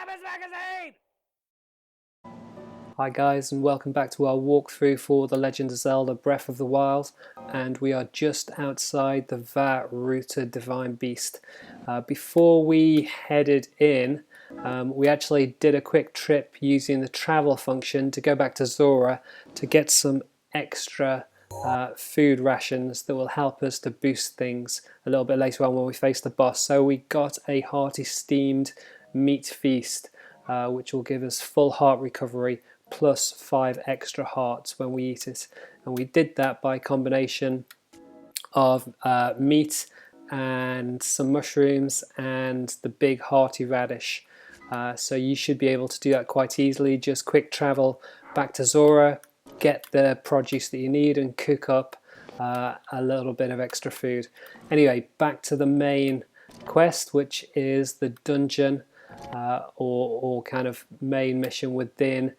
Magazine! Hi guys, and welcome back to our walkthrough for The Legend of Zelda Breath of the Wild, and we are just outside the Vah Ruta Divine Beast. Before we headed in, we actually did a quick trip using the travel function to go back to Zora to get some extra food rations that will help us to boost things a little bit later on when we face the boss. So we got a hearty steamed meat feast, which will give us full heart recovery plus 5 extra hearts when we eat it, and we did that by combination of meat and some mushrooms and the big hearty radish. So you should be able to do that quite easily. Just quick travel back to Zora, get the produce that you need and cook up a little bit of extra food. Anyway, back to the main quest, which is the dungeon or kind of main mission within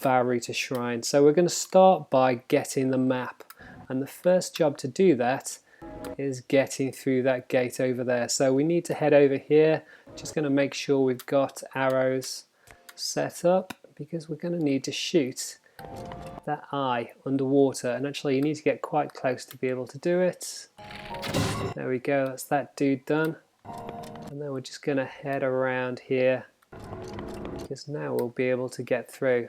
Vah Ruta Shrine. So we're going to start by getting the map, and the first job to do that is getting through that gate over there. So we need to head over here. Just going to make sure we've got arrows set up, because we're going to need to shoot that eye underwater, and actually you need to get quite close to be able to do it. There we go, that's that dude done. And then we're just going to head around here, because now we'll be able to get through.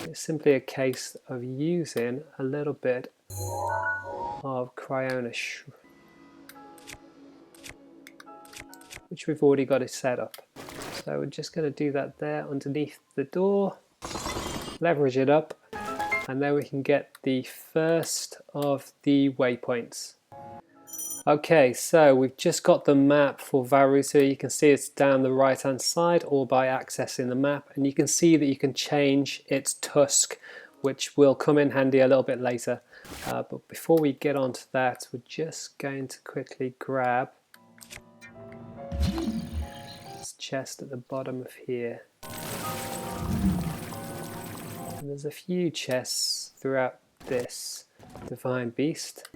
It's simply a case of using a little bit of Cryonis, which we've already got it set up. So we're just going to do that there underneath the door, leverage it up, and then we can get the first of the waypoints. Okay, so we've just got the map for Vah Ruta. You can see it's down the right hand side, or by accessing the map, and you can see that you can change its tusk, which will come in handy a little bit later. But before we get on to that, we're just going to quickly grab this chest at the bottom of here. And there's a few chests throughout this Divine Beast.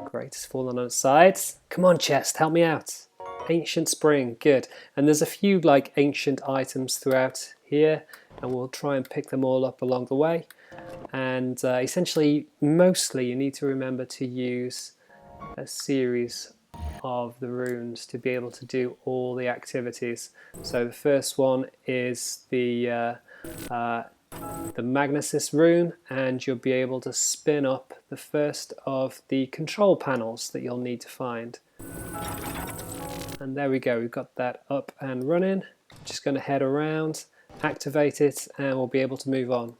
Great, it's fallen on its sides. Come on, chest, help me out. Ancient spring, good. And there's a few like ancient items throughout here, and we'll try and pick them all up along the way. And essentially, mostly you need to remember to use a series of the runes to be able to do all the activities. So the first one is the Cryonis Rune, and you'll be able to spin up the first of the control panels that you'll need to find. And there we go, we've got that up and running. Just going to head around, activate it, and we'll be able to move on.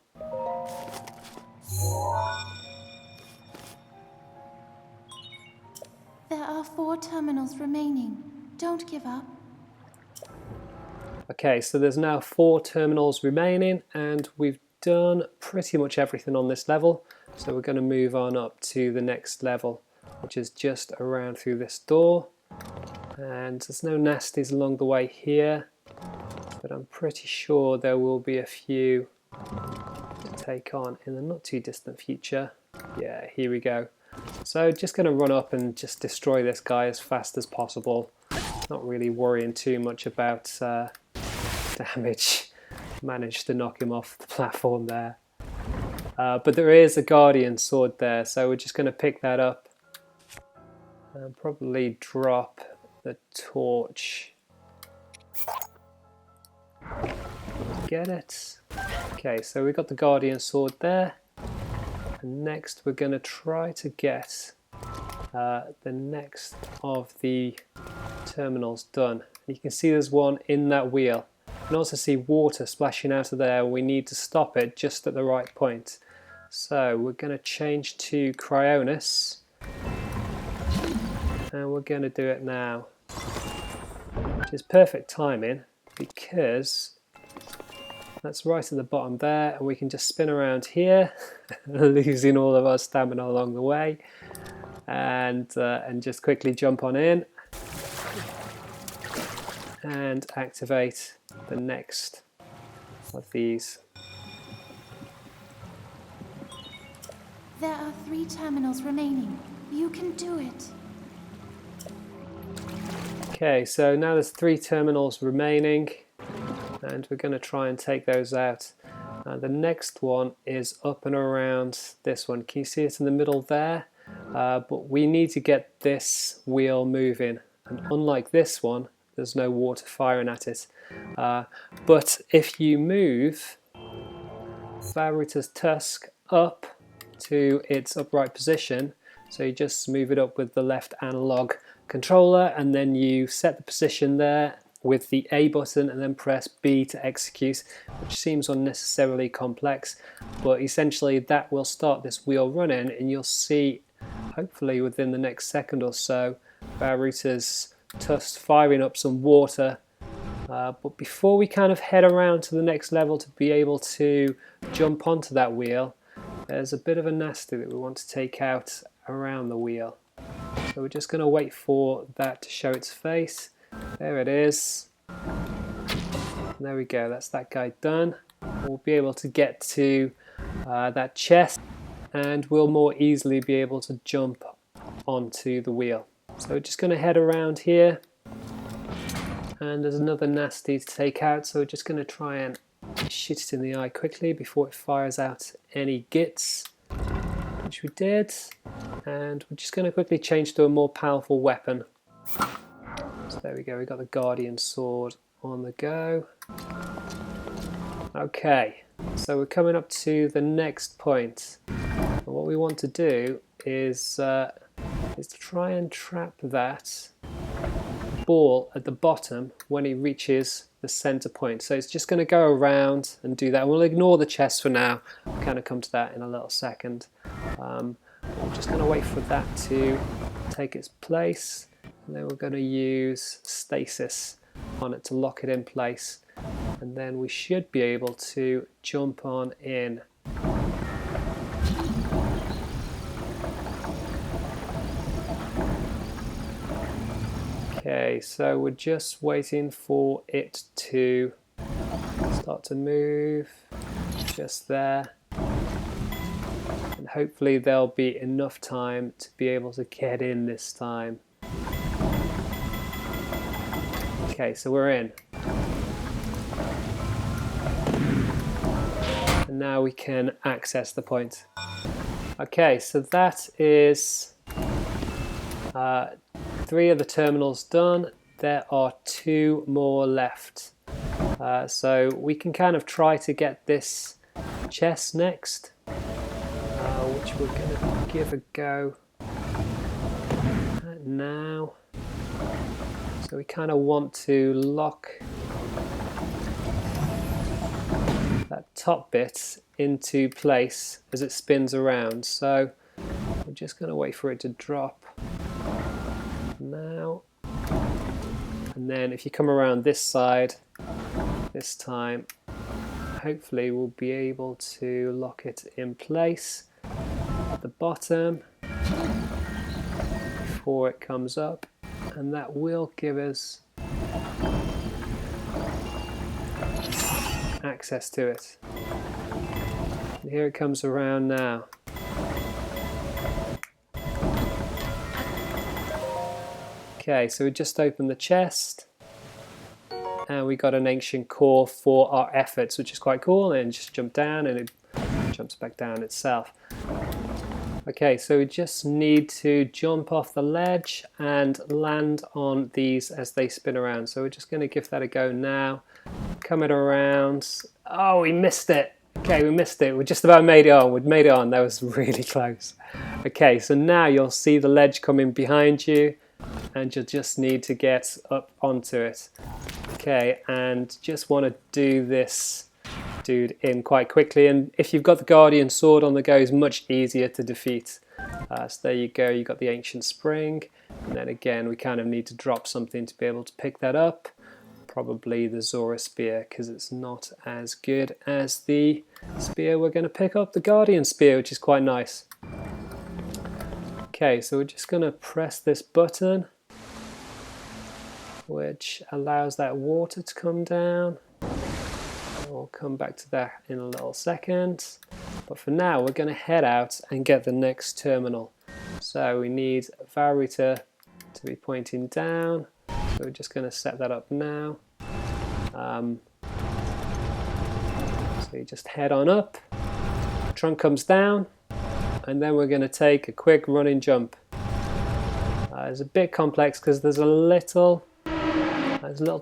There are 4 terminals remaining. Don't give up. Okay, so there's now 4 terminals remaining, and we've done pretty much everything on this level. So we're going to move on up to the next level, which is just around through this door. And there's no nasties along the way here, but I'm pretty sure there will be a few to take on in the not too distant future. Yeah, here we go. So just going to run up and just destroy this guy as fast as possible. Not really worrying too much about damage. Managed to knock him off the platform there. But there is a guardian sword there, so we're just going to pick that up and probably drop the torch. Get it? Okay, so we got the guardian sword there. And next we're going to try to get the next of the terminals done. You can see there's one in that wheel. You can also see water splashing out of there. We need to stop it just at the right point. So we're going to change to Cryonis, and we're going to do it now, which is perfect timing because that's right at the bottom there, and we can just spin around here, losing all of our stamina along the way, and just quickly jump on in and activate the next of these. There are 3 terminals remaining. You can do it. Okay, so now there's 3 terminals remaining. and we're going to try and take those out. The next one is up and around this one. Can you see it in the middle there? But we need to get this wheel moving, and unlike this one, there's no water firing at it. But if you move Vah Ruta's tusk up to its upright position, so you just move it up with the left analog controller, and then you set the position there with the A button and then press B to execute, which seems unnecessarily complex, but essentially that will start this wheel running, and you'll see hopefully within the next second or so Vah Ruta's tusk firing up some water. But before we kind of head around to the next level to be able to jump onto that wheel, there's a bit of a nasty that we want to take out around the wheel. So we're just going to wait for that to show its face. There it is. There we go, that's that guy done. We'll be able to get to that chest, and we'll more easily be able to jump onto the wheel. So we're just going to head around here, and there's another nasty to take out, so we're just going to try and shoot it in the eye quickly before it fires out any gits, which we did. And we're just going to quickly change to a more powerful weapon. So there we go, we got the Guardian Sword on the go. Okay, so we're coming up to the next point. And what we want to do is to try and trap that ball at the bottom when it reaches the center point. So it's just going to go around and do that. We'll ignore the chest for now. We'll kind of come to that in a little second. We're just going to wait for that to take its place, and then we're going to use stasis on it to lock it in place, and then we should be able to jump on in. Okay, so we're just waiting for it to start to move just there, and hopefully there'll be enough time to be able to get in this time. Okay, so we're in. And now we can access the point. Okay, so that is 3 of the terminals done. There are 2 more left. So we can kind of try to get this chest next, which we're going to give a go at now. So we kind of want to lock that top bit into place as it spins around. So we're just going to wait for it to drop now. And then if you come around this side this time, hopefully we'll be able to lock it in place at the bottom before it comes up, and that will give us access to it. And here it comes around now. Okay, so we just opened the chest, and we got an ancient core for our efforts, which is quite cool, and just jump down and it jumps back down itself. Okay, so we just need to jump off the ledge and land on these as they spin around. So we're just going to give that a go now. Coming around. Oh, we missed it. Okay, we missed it. We just about made it on. We'd made it on. That was really close. Okay, so now you'll see the ledge coming behind you, and you'll just need to get up onto it. Okay, and just want to do this dude in quite quickly, and if you've got the Guardian Sword on the go, it's much easier to defeat. So there you go, you got the Ancient Spring, and then again we kind of need to drop something to be able to pick that up. Probably the Zora Spear, because it's not as good as the spear we're going to pick up, the Guardian Spear, which is quite nice. Okay, so we're just going to press this button, which allows that water to come down. We'll come back to that in a little second. But for now, we're going to head out and get the next terminal. So we need Vah Ruta to be pointing down. So we're just going to set that up now. So you just head on up, trunk comes down, and then we're going to take a quick running jump. It's a bit complex because there's a little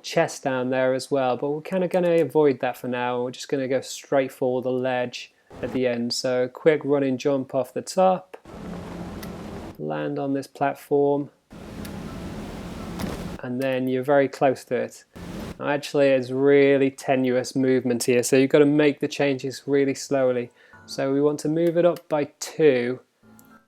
chest down there as well, but we're kind of going to avoid that for now. We're just going to go straight for the ledge at the end. So a quick running jump off the top, land on this platform, and then you're very close to it. Now, actually, it's really tenuous movement here, so you've got to make the changes really slowly. So we want to move it up by 2,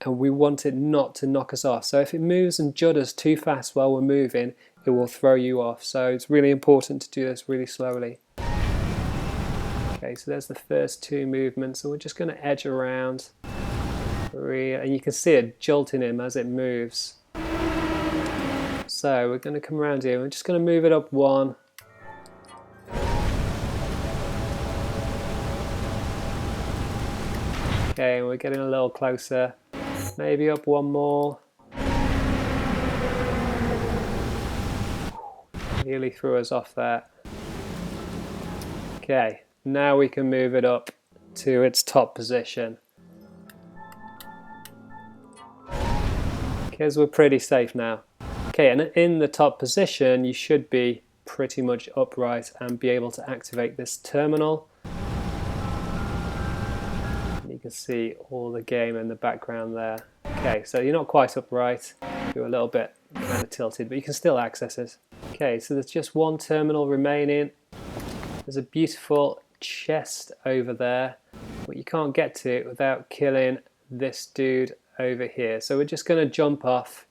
and we want it not to knock us off. So if it moves and judders too fast while we're moving, it will throw you off. So it's really important to do this really slowly. Okay, so there's the first 2 movements. So we're just going to edge around, and you can see it jolting him as it moves. So we're going to come around here. We're just going to move it up 1. Okay, and we're getting a little closer. Maybe up 1 more. Nearly threw us off there. Okay, now we can move it up to its top position. Because we're pretty safe now. Okay, and in the top position, you should be pretty much upright and be able to activate this terminal. You can see all the game in the background there. Okay, so you're not quite upright, you're a little bit kind of tilted, but you can still access it. Okay, so there's just 1 terminal remaining. There's a beautiful chest over there, but you can't get to it without killing this dude over here. So we're just going to jump off.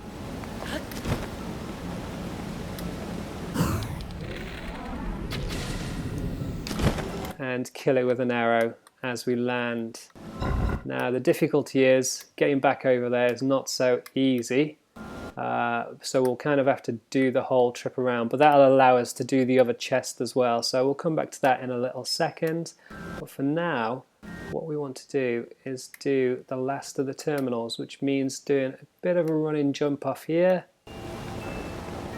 And kill it with an arrow as we land. Now the difficulty is getting back over there is not so easy, so we'll kind of have to do the whole trip around, but that'll allow us to do the other chest as well, so we'll come back to that in a little second. But for now, what we want to do is do the last of the terminals, which means doing a bit of a running jump off here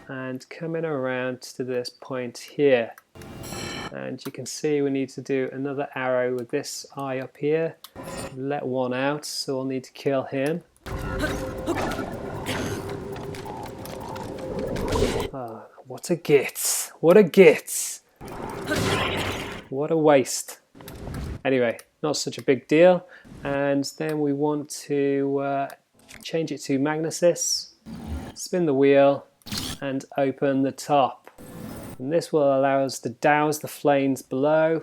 and coming around to this point here. And you can see we need to do another arrow with this eye up here. Let 1 out, so we'll need to kill him. Oh, what a git! What a git! What a waste. Anyway, not such a big deal. And then we want to change it to Magnesis, spin the wheel, and open the top. And this will allow us to douse the flames below.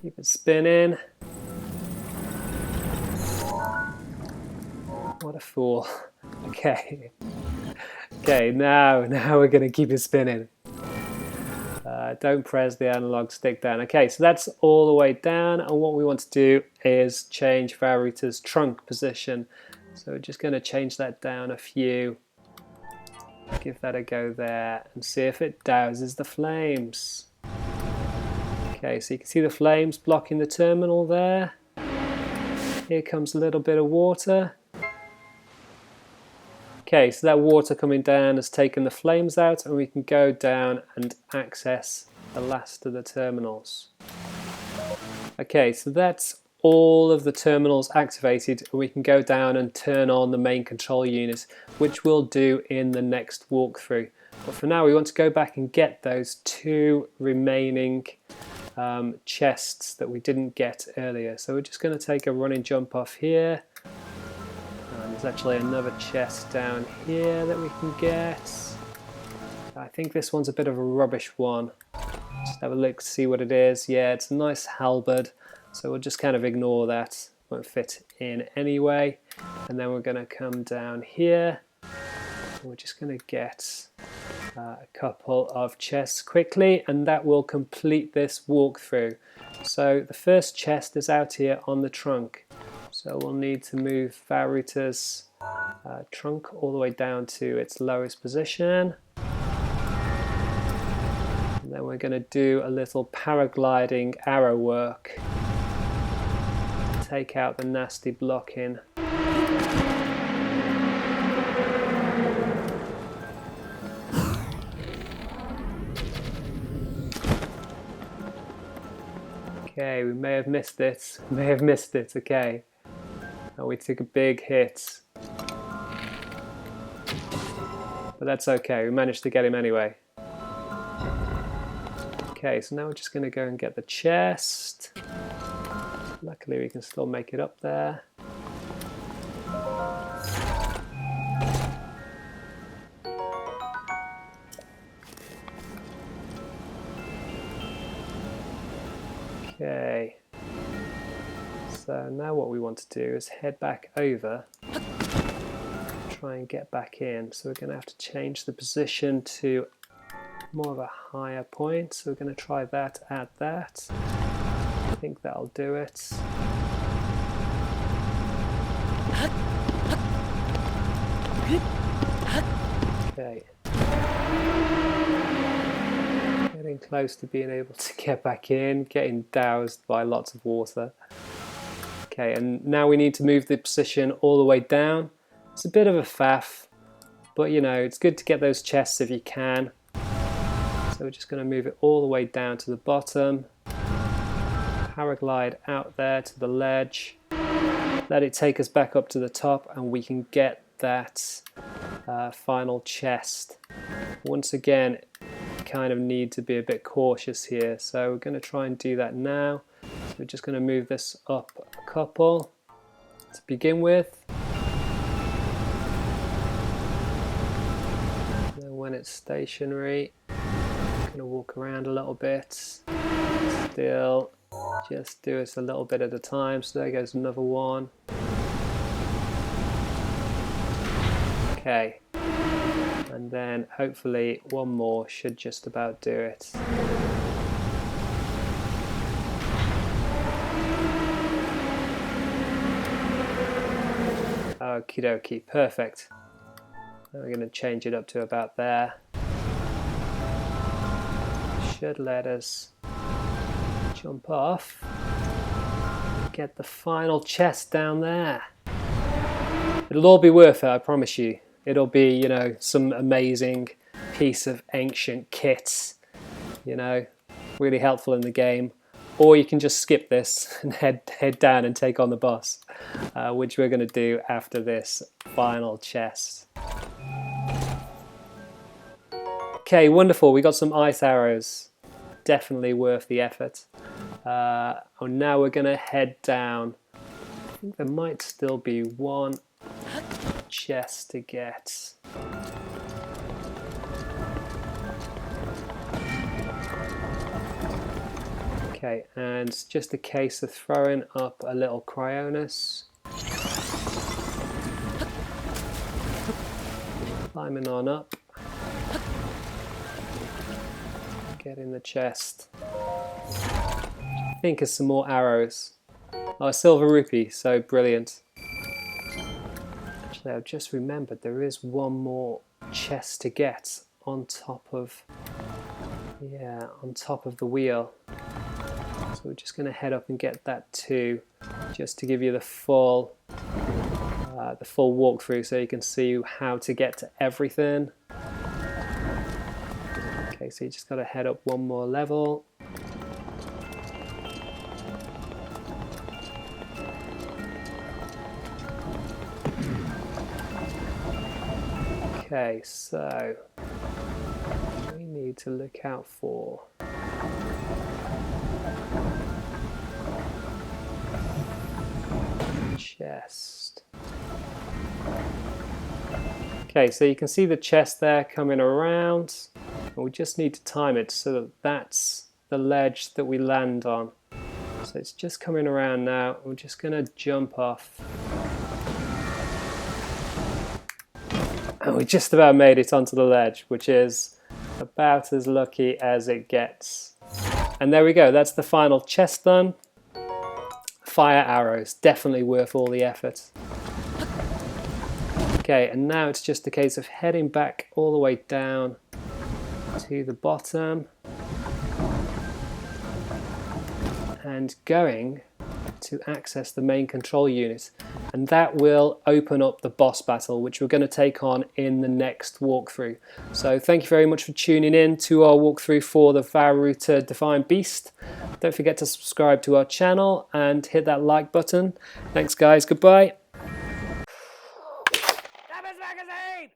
Keep it spinning. What a fool. Okay. Okay, now we're going to keep it spinning. Don't press the analog stick down. Okay, so that's all the way down, and what we want to do is change Vah Ruta's trunk position. So we're just going to change that down a few. Give that a go there and see if it douses the flames. Okay, so you can see the flames blocking the terminal there. Here comes a little bit of water. Okay, so that water coming down has taken the flames out, and we can go down and access the last of the terminals. Okay, so that's all of the terminals activated, and we can go down and turn on the main control unit, which we'll do in the next walkthrough. But for now, we want to go back and get those 2 remaining chests that we didn't get earlier. So we're just going to take a running jump off here. There's actually another chest down here that we can get. I think this one's a bit of a rubbish one. Just have a look to see what it is. Yeah, it's a nice halberd, so we'll just kind of ignore that. Won't fit in anyway. And then we're going to come down here. We're just going to get a couple of chests quickly, and that will complete this walkthrough. So the first chest is out here on the trunk. So we'll need to move Vah Ruta's trunk all the way down to its lowest position. And then we're going to do a little paragliding arrow work. Take out the nasty blocking. Okay, we may have missed it. May have missed it, okay. Oh, we took a big hit. But that's okay, we managed to get him anyway. Okay, so now we're just going to go and get the chest. Luckily we can still make it up there. Okay, so now what we want to do is head back over, try and get back in. So we're going to have to change the position to more of a higher point. So we're going to try that at that. I think that'll do it. Okay. Getting close to being able to get back in, getting doused by lots of water. Okay, and now we need to move the position all the way down. It's a bit of a faff, but you know, it's good to get those chests if you can. So we're just going to move it all the way down to the bottom. Paraglide out there to the ledge. Let it take us back up to the top and we can get that final chest. Once again, kind of need to be a bit cautious here, so we're going to try and do that now. So we're just going to move this up a couple to begin with. Then when it's stationary, I'm going to walk around a little bit. Still, just do it a little bit at a time. So there goes another one. Okay. And then hopefully one more should just about do it. Okie dokie, perfect. Now we're going to change it up to about there. Should let us jump off. Get the final chest down there. It'll all be worth it, I promise you. It'll be, you know, some amazing piece of ancient kit, you know, really helpful in the game. Or you can just skip this and head down and take on the boss, which we're going to do after this final chest. Okay, wonderful. We got some ice arrows. Definitely worth the effort. Now we're going to head down. I think there might still be one chest to get. Okay, and it's just a case of throwing up a little Cryonis. Climbing on up. Get in the chest. I think there's some more arrows. Oh, a silver rupee, so brilliant. I've just remembered there is one more chest to get on top of, yeah, on top of the wheel. So we're just going to head up and get that too, just to give you the full walkthrough, so you can see how to get to everything. Okay, so you just got to head up one more level. Okay, so we need to look out for chest. Okay, so you can see the chest there coming around, and we just need to time it so that that's the ledge that we land on. So it's just coming around now. We're just going to jump off. And we just about made it onto the ledge, which is about as lucky as it gets. And there we go, that's the final chest done. Fire arrows, definitely worth all the effort. Okay, and now it's just a case of heading back all the way down to the bottom and going to access the main control unit, and that will open up the boss battle, which we're going to take on in the next walkthrough. So thank you very much for tuning in to our walkthrough for the Vah Ruta Divine Beast. Don't forget to subscribe to our channel and hit that like button. Thanks guys, goodbye. Magazine!